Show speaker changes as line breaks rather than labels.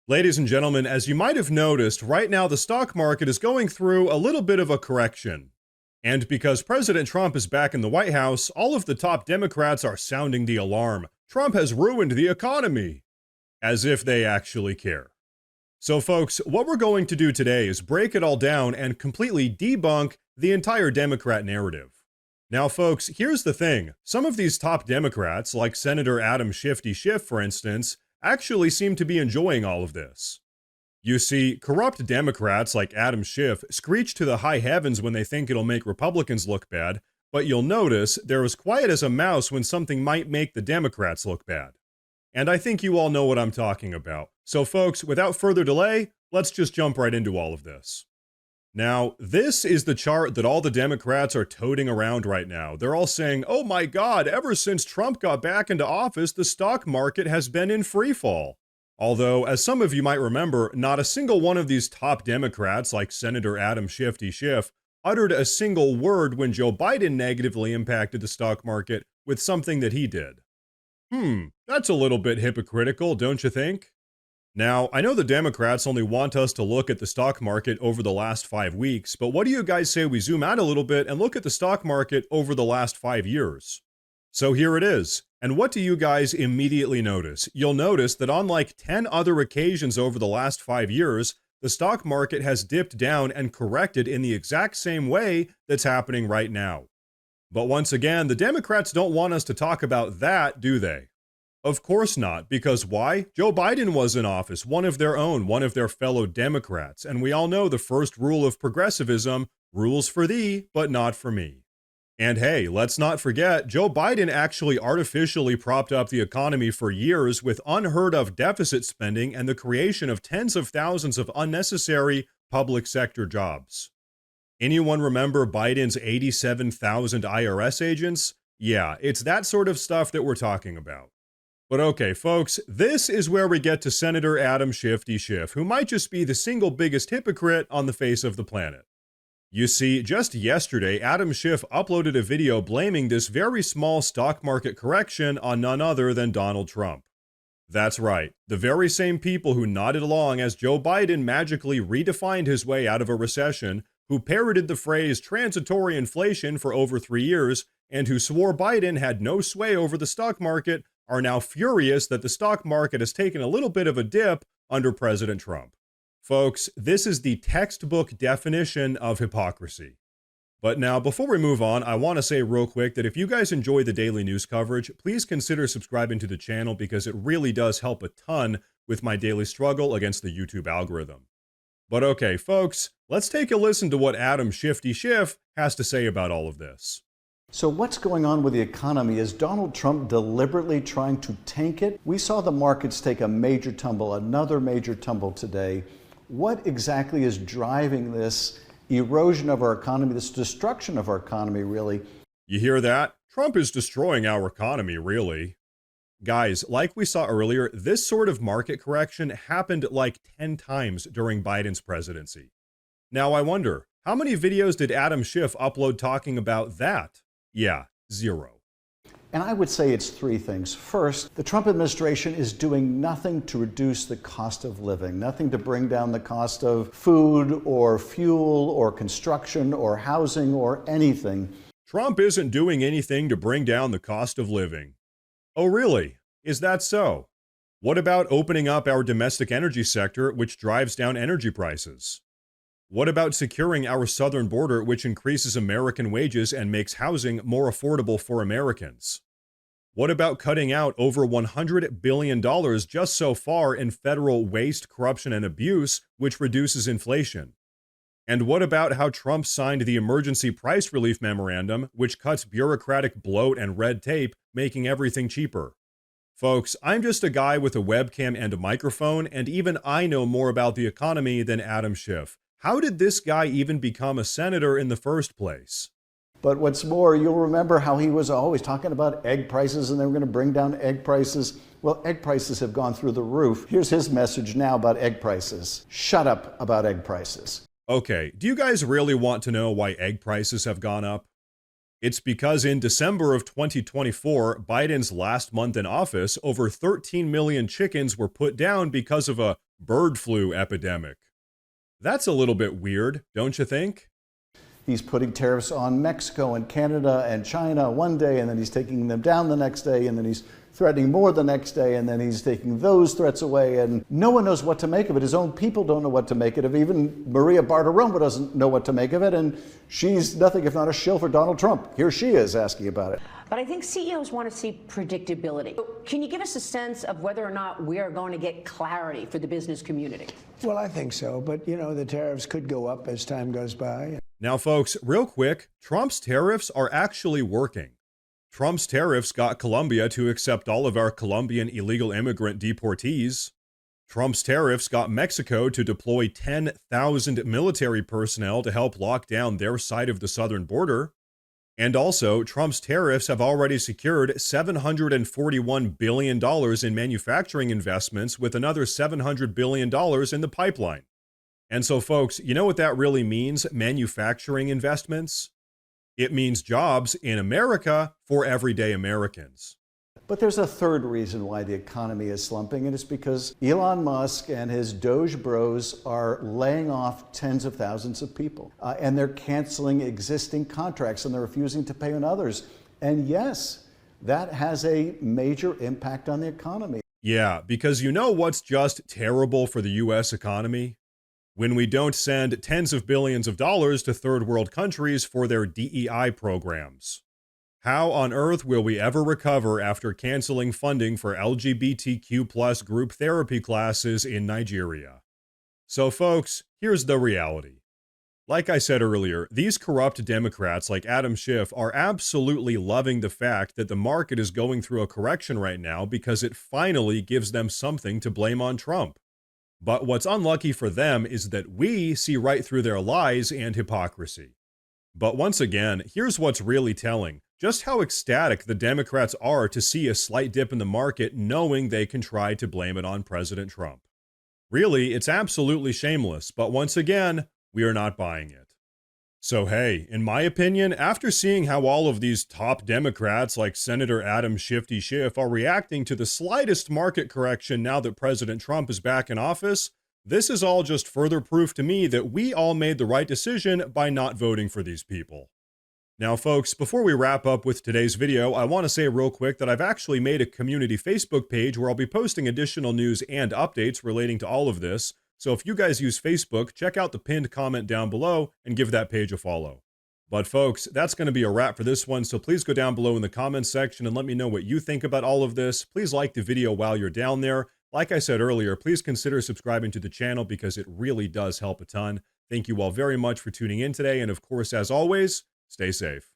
Ladies and gentlemen, as you might have noticed, right now the stock market is going through a little bit of a correction. And because President Trump is back in the White House, all of the top Democrats are sounding the alarm. Trump has ruined the economy. As if they actually care. So folks, what we're going to do today is break it all down and completely debunk the entire Democrat narrative. Now folks, here's the thing. Some of these top Democrats, like Senator Adam Schiff, for instance, actually seem to be enjoying all of this. You see, corrupt Democrats like Adam Schiff screech to the high heavens when they think it'll make Republicans look bad, but you'll notice they're as quiet as a mouse when something might make the Democrats look bad. And I think you all know what I'm talking about. So folks, without further delay, let's just jump right into all of this. Now, this is the chart that all the Democrats are toting around right now. They're all saying, oh my God, ever since Trump got back into office, the stock market has been in free fall. Although, as some of you might remember, not a single one of these top Democrats, like Senator Adam Schiff, uttered a single word when Joe Biden negatively impacted the stock market with something that he did. That's a little bit hypocritical, don't you think? Now, I know the Democrats only want us to look at the stock market over the last 5 weeks, but what do you guys say we zoom out a little bit and look at the stock market over the last 5 years? So here it is. And what do you guys immediately notice? You'll notice that on like 10 other occasions over the last 5 years, the stock market has dipped down and corrected in the exact same way that's happening right now. But once again, the Democrats don't want us to talk about that, do they? Of course not, because why? Joe Biden was in office, one of their own, one of their fellow Democrats, and we all know the first rule of progressivism, rules for thee, but not for me. And hey, let's not forget, Joe Biden actually artificially propped up the economy for years with unheard of deficit spending and the creation of tens of thousands of unnecessary public sector jobs. Anyone remember Biden's 87,000 IRS agents? Yeah, it's that sort of stuff that we're talking about. But okay, folks, this is where we get to Senator Adam Schiff, who might just be the single biggest hypocrite on the face of the planet. You see, just yesterday, Adam Schiff uploaded a video blaming this very small stock market correction on none other than Donald Trump. That's right, the very same people who nodded along as Joe Biden magically redefined his way out of a recession, who parroted the phrase transitory inflation for over 3 years, and who swore Biden had no sway over the stock market, are now furious that the stock market has taken a little bit of a dip under President Trump. Folks, this is the textbook definition of hypocrisy. But now, before we move on, I want to say real quick that if you guys enjoy the daily news coverage, please consider subscribing to the channel because it really does help a ton with my daily struggle against the YouTube algorithm. But okay, folks, let's take a listen to what Adam Schiff has to say about all of this.
So what's going on with the economy? Is Donald Trump deliberately trying to tank it? We saw the markets take a major tumble, another major tumble today. What exactly is driving this erosion of our economy, this destruction of our economy, really?
You hear that? Trump is destroying our economy, really. Guys, like we saw earlier, this sort of market correction happened like 10 times during Biden's presidency. Now I wonder, how many videos did Adam Schiff upload talking about that? Yeah, 0.
And I would say it's 3 things. First, the Trump administration is doing nothing to reduce the cost of living, nothing to bring down the cost of food or fuel or construction or housing or anything.
Trump isn't doing anything to bring down the cost of living. Oh, really? Is that so? What about opening up our domestic energy sector, which drives down energy prices? What about securing our southern border, which increases American wages and makes housing more affordable for Americans? What about cutting out over $100 billion just so far in federal waste, corruption, and abuse, which reduces inflation? And what about how Trump signed the Emergency Price Relief Memorandum, which cuts bureaucratic bloat and red tape, making everything cheaper? Folks, I'm just a guy with a webcam and a microphone, and even I know more about the economy than Adam Schiff. How did this guy even become a senator in the first place?
But what's more, you'll remember how he was always talking about egg prices and they were going to bring down egg prices. Well, egg prices have gone through the roof. Here's his message now about egg prices. Shut up about egg prices.
Okay, do you guys really want to know why egg prices have gone up? It's because in December of 2024, Biden's last month in office, over 13 million chickens were put down because of a bird flu epidemic. That's a little bit weird, don't you think?
He's putting tariffs on Mexico and Canada and China one day, and then he's taking them down the next day, and then he's threatening more the next day, and then he's taking those threats away, and no one knows what to make of it. His own people don't know what to make of it. Even Maria Bartiromo doesn't know what to make of it, and she's nothing if not a shill for Donald Trump. Here she is asking about it.
But I think CEOs want to see predictability. Can you give us a sense of whether or not we are going to get clarity for the business community?
Well, I think so. But, you know, the tariffs could go up as time goes by.
Now, folks, real quick, Trump's tariffs are actually working. Trump's tariffs got Colombia to accept all of our Colombian illegal immigrant deportees. Trump's tariffs got Mexico to deploy 10,000 military personnel to help lock down their side of the southern border. And also, Trump's tariffs have already secured $741 billion in manufacturing investments, with another $700 billion in the pipeline. And so, folks, you know what that really means, manufacturing investments? It means jobs in America for everyday Americans.
But there's a third reason why the economy is slumping, and it's because Elon Musk and his Doge bros are laying off tens of thousands of people. And they're canceling existing contracts, and they're refusing to pay on others. And yes, that has a major impact on the economy.
Yeah, because you know what's just terrible for the U.S. economy? When we don't send tens of billions of dollars to third world countries for their DEI programs. How on earth will we ever recover after canceling funding for LGBTQ+ group therapy classes in Nigeria? So folks, here's the reality. Like I said earlier, these corrupt Democrats like Adam Schiff are absolutely loving the fact that the market is going through a correction right now because it finally gives them something to blame on Trump. But what's unlucky for them is that we see right through their lies and hypocrisy. But once again, here's what's really telling. Just how ecstatic the Democrats are to see a slight dip in the market, knowing they can try to blame it on President Trump. Really, it's absolutely shameless, but once again, we are not buying it. So hey, in my opinion, after seeing how all of these top Democrats like Senator Adam Shifty Schiff are reacting to the slightest market correction now that President Trump is back in office, this is all just further proof to me that we all made the right decision by not voting for these people. Now, folks, before we wrap up with today's video, I want to say real quick that I've actually made a community Facebook page where I'll be posting additional news and updates relating to all of this. So if you guys use Facebook, check out the pinned comment down below and give that page a follow. But folks, that's going to be a wrap for this one, so please go down below in the comments section and let me know what you think about all of this. Please like the video while you're down there. Like I said earlier, please consider subscribing to the channel because it really does help a ton. Thank you all very much for tuning in today, and of course, as always, stay safe.